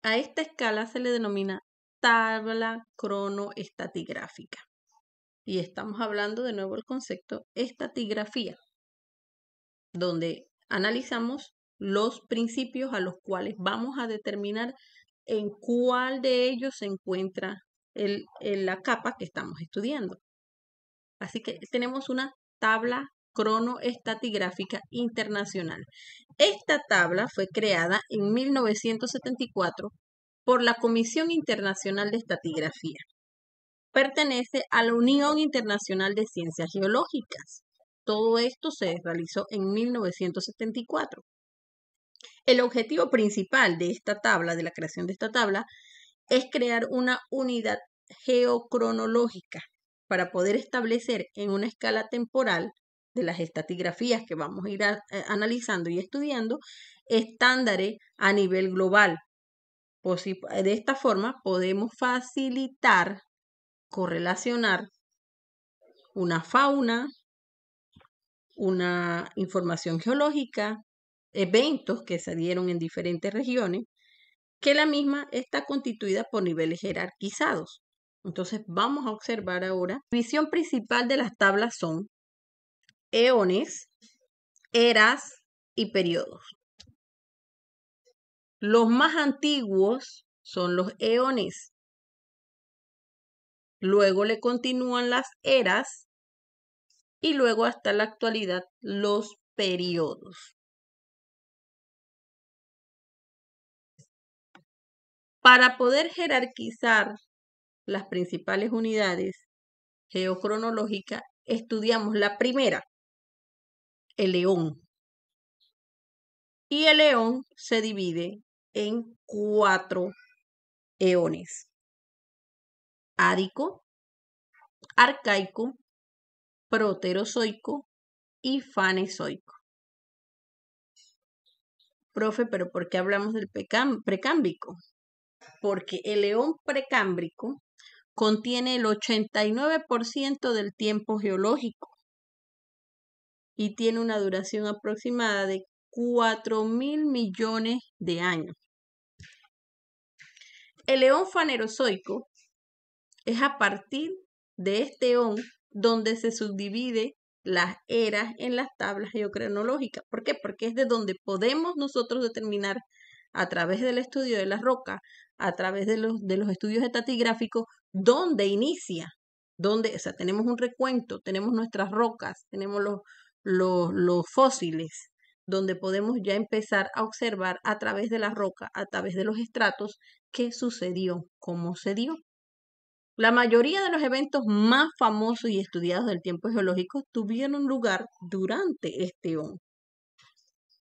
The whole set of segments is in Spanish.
A esta escala se le denomina tabla cronoestratigráfica. Y estamos hablando de nuevo el concepto estratigrafía, donde analizamos los principios a los cuales vamos a determinar en cuál de ellos se encuentra la capa que estamos estudiando. Así que tenemos una tabla cronoestratigráfica internacional. Esta tabla fue creada en 1974 por la Comisión Internacional de Estratigrafía. Pertenece a la Unión Internacional de Ciencias Geológicas. Todo esto se realizó en 1974. El objetivo principal de esta tabla, de la creación de esta tabla, es crear una unidad geocronológica para poder establecer en una escala temporal de las estratigrafías que vamos a ir analizando y estudiando, estándares a nivel global. De esta forma podemos facilitar, correlacionar una fauna, una información geológica, eventos que se dieron en diferentes regiones, que la misma está constituida por niveles jerarquizados. Entonces vamos a observar ahora. La división principal de las tablas son eones, eras y periodos. Los más antiguos son los eones. Luego le continúan las eras y luego hasta la actualidad los periodos. Para poder jerarquizar las principales unidades geocronológicas, estudiamos la primera, el eón. Y el eón se divide en 4 eones: árico, arcaico, proterozoico y fanezoico. Profe, ¿pero por qué hablamos del precámbrico? Porque el eón precámbrico contiene el 89% del tiempo geológico y tiene una duración aproximada de 4.000 millones de años. El eón fanerozoico es a partir de este eón donde se subdivide las eras en las tablas geocronológicas. ¿Por qué? Porque es de donde podemos nosotros determinar, a través del estudio de las rocas, a través de los estudios estratigráficos, dónde inicia, dónde, o sea, tenemos un recuento, tenemos nuestras rocas, tenemos los fósiles, donde podemos ya empezar a observar a través de la roca, a través de los estratos, qué sucedió, cómo se dio. La mayoría de los eventos más famosos y estudiados del tiempo geológico tuvieron lugar durante este eón,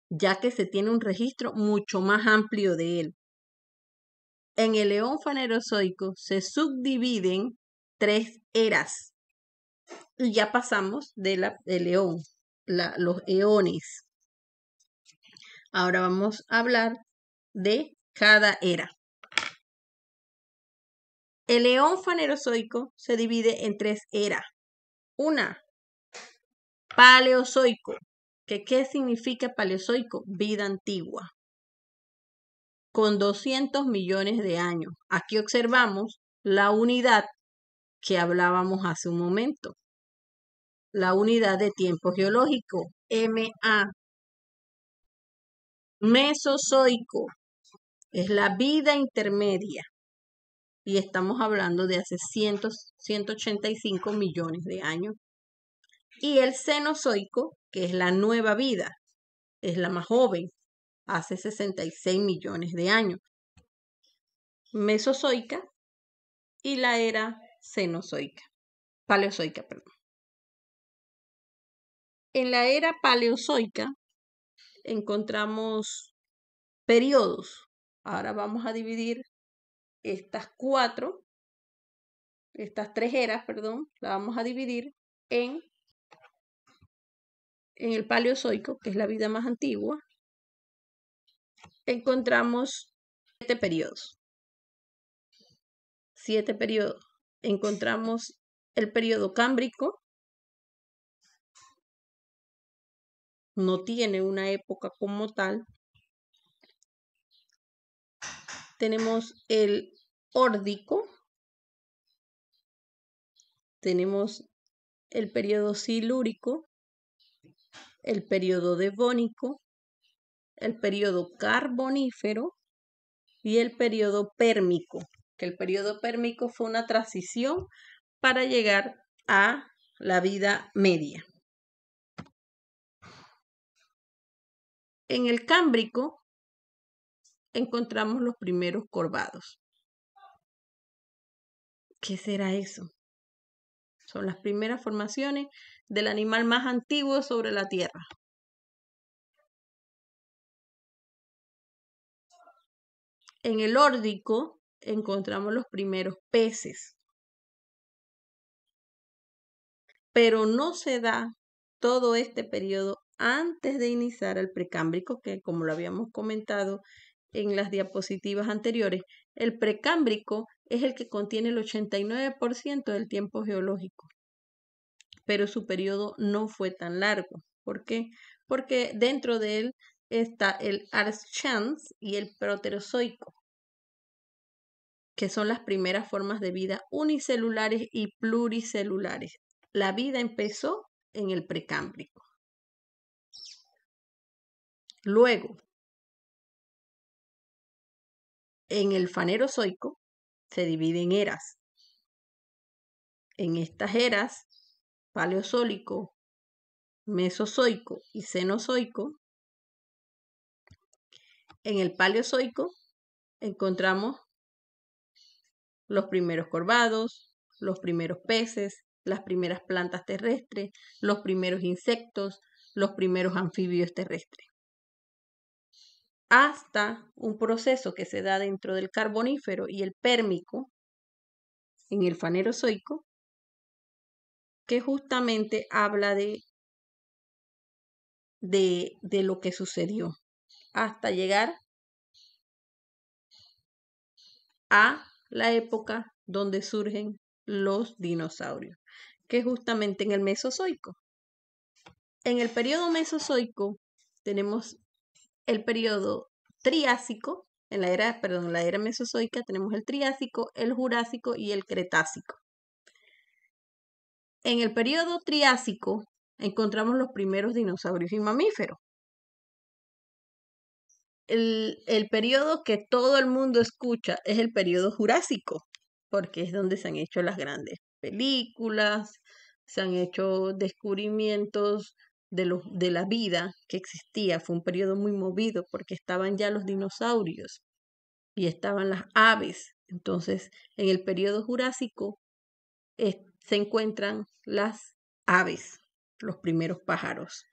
ya que se tiene un registro mucho más amplio de él. En el eón fanerozoico se subdividen 3 eras y ya pasamos del eón, los eones. Ahora vamos a hablar de cada era. El eón fanerozoico se divide en 3 eras. Una, paleozoico. ¿Qué significa paleozoico? Vida antigua, con 200 millones de años. Aquí observamos la unidad que hablábamos hace un momento, la unidad de tiempo geológico, MA. Mesozoico es la vida intermedia y estamos hablando de hace 185 millones de años. Y el Cenozoico, que es la nueva vida, es la más joven, hace 66 millones de años. Mesozoica y la era paleozoica, perdón. En la era paleozoica encontramos periodos. Ahora vamos a dividir estas 3 eras, perdón, la vamos a dividir en el paleozoico, que es la vida más antigua. Encontramos 7 periodos. 7 periodos. Encontramos el periodo cámbrico. No tiene una época como tal. tenemos el Órdico, tenemos el periodo Silúrico, el periodo Devónico, el periodo Carbonífero y el periodo Pérmico, que el periodo Pérmico fue una transición para llegar a la vida media. En el Cámbrico encontramos los primeros corvados. ¿Qué será eso? Son las primeras formaciones del animal más antiguo sobre la Tierra. En el Órdico encontramos los primeros peces. Pero no se da todo este periodo antes de iniciar el Precámbrico, que como lo habíamos comentado en las diapositivas anteriores, el Precámbrico es el que contiene el 89% del tiempo geológico, pero su periodo no fue tan largo. ¿Por qué? Porque dentro de él está el Arschans y el Proterozoico, que son las primeras formas de vida unicelulares y pluricelulares. La vida empezó en el Precámbrico. Luego, en el Fanerozoico se divide en eras. En estas eras, Paleozoico, Mesozoico y Cenozoico, en el Paleozoico encontramos los primeros corvados, los primeros peces, las primeras plantas terrestres, los primeros insectos, los primeros anfibios terrestres. Hasta un proceso que se da dentro del Carbonífero y el Pérmico, en el Fanerozoico, que justamente habla de lo que sucedió, hasta llegar a la época donde surgen los dinosaurios, que es justamente en el Mesozoico. En el periodo Mesozoico tenemos el periodo Triásico, en la era Mesozoica tenemos el Triásico, el Jurásico y el Cretácico. En el periodo Triásico encontramos los primeros dinosaurios y mamíferos. El periodo que todo el mundo escucha es el periodo Jurásico, porque es donde se han hecho las grandes películas, se han hecho descubrimientos de la vida que existía. Fue un periodo muy movido porque estaban ya los dinosaurios y estaban las aves. Entonces, en el periodo Jurásico se encuentran las aves, los primeros pájaros.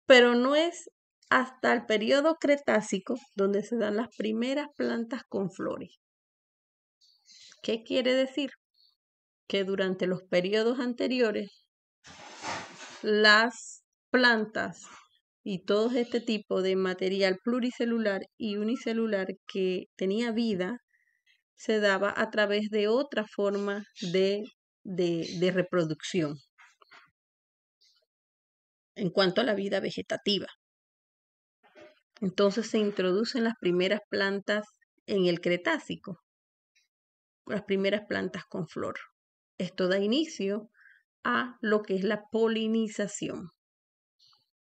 Pero no es hasta el periodo Cretácico donde se dan las primeras plantas con flores. ¿Qué quiere decir? Que durante los periodos anteriores, las plantas y todo este tipo de material pluricelular y unicelular que tenía vida se daba a través de otra forma de reproducción en cuanto a la vida vegetativa. Entonces se introducen las primeras plantas en el Cretácico, las primeras plantas con flor. Esto da inicio a lo que es la polinización.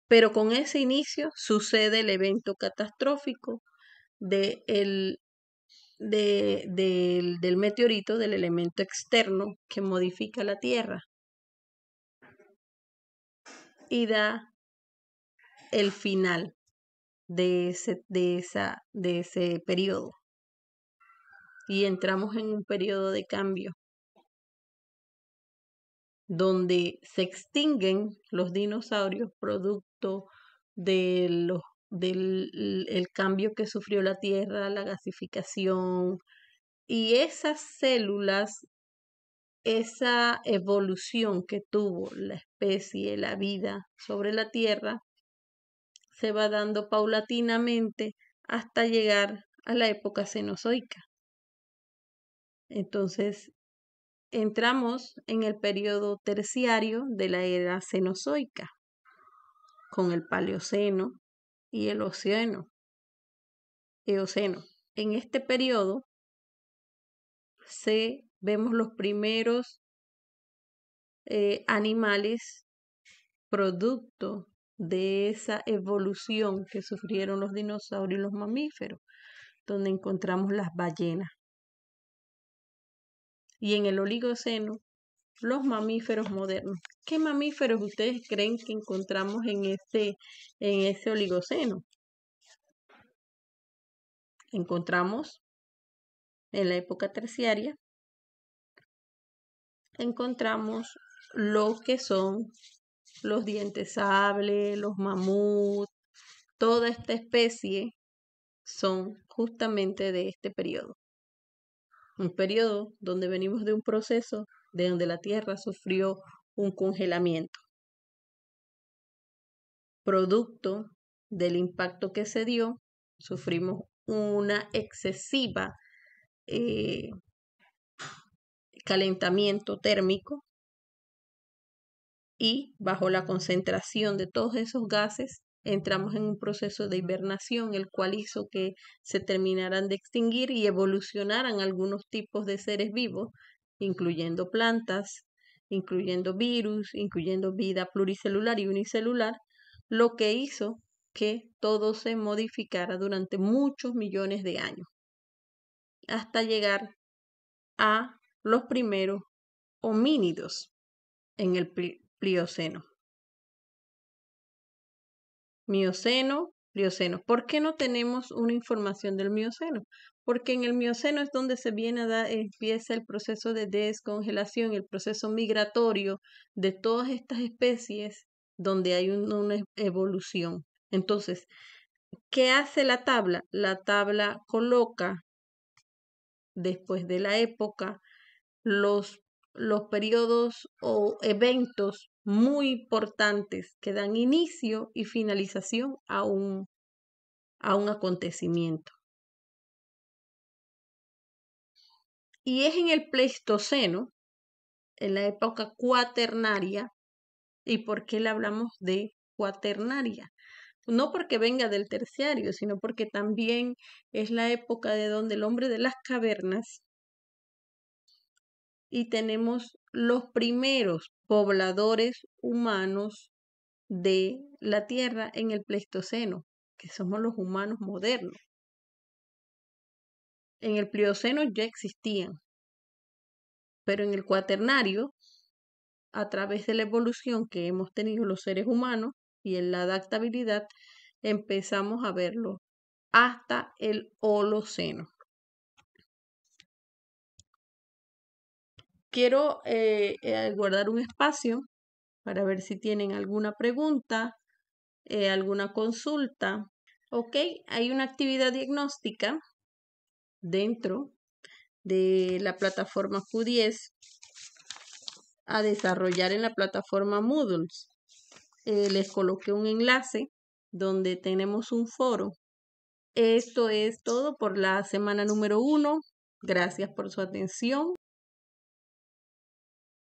Pero con ese inicio sucede el evento catastrófico del meteorito, del elemento externo que modifica la Tierra y da el final de ese periodo. Y entramos en un periodo de cambio donde se extinguen los dinosaurios producto del el cambio que sufrió la Tierra, la gasificación, y esas células, esa evolución que tuvo la especie, la vida sobre la Tierra, se va dando paulatinamente hasta llegar a la época cenozoica. Entonces, entramos en el periodo terciario de la era cenozoica, con el Paleoceno y el Océano. Eoceno. En este periodo vemos los primeros animales producto de esa evolución que sufrieron los dinosaurios y los mamíferos, donde encontramos las ballenas. Y en el Oligoceno, los mamíferos modernos. ¿Qué mamíferos ustedes creen que encontramos en ese Oligoceno? Encontramos en la época terciaria, encontramos lo que son los dientes sable, los mamuts, toda esta especie son justamente de este periodo. Un periodo donde venimos de un proceso de donde la Tierra sufrió un congelamiento. Producto del impacto que se dio, sufrimos una excesiva calentamiento térmico y bajo la concentración de todos esos gases entramos en un proceso de hibernación, el cual hizo que se terminaran de extinguir y evolucionaran algunos tipos de seres vivos, incluyendo plantas, incluyendo virus, incluyendo vida pluricelular y unicelular, lo que hizo que todo se modificara durante muchos millones de años, hasta llegar a los primeros homínidos en el Plioceno. Mioceno, Plioceno. ¿Por qué no tenemos una información del Mioceno? Porque en el Mioceno es donde empieza el proceso de descongelación, el proceso migratorio de todas estas especies donde hay una evolución. Entonces, ¿qué hace la tabla? La tabla coloca, después de la época, los periodos o eventos muy importantes que dan inicio y finalización a un acontecimiento. Y es en el Pleistoceno, en la época cuaternaria. ¿Y por qué le hablamos de cuaternaria? No porque venga del terciario, sino porque también es la época de donde el hombre de las cavernas y tenemos los primeros pobladores humanos de la Tierra en el Pleistoceno, que somos los humanos modernos. En el Plioceno ya existían, pero en el Cuaternario, a través de la evolución que hemos tenido los seres humanos y en la adaptabilidad, empezamos a verlo hasta el Holoceno. Quiero guardar un espacio para ver si tienen alguna pregunta, alguna consulta. Ok, hay una actividad diagnóstica dentro de la plataforma Q10 a desarrollar en la plataforma Moodle. Les coloqué un enlace donde tenemos un foro. Esto es todo por la semana número 1. Gracias por su atención.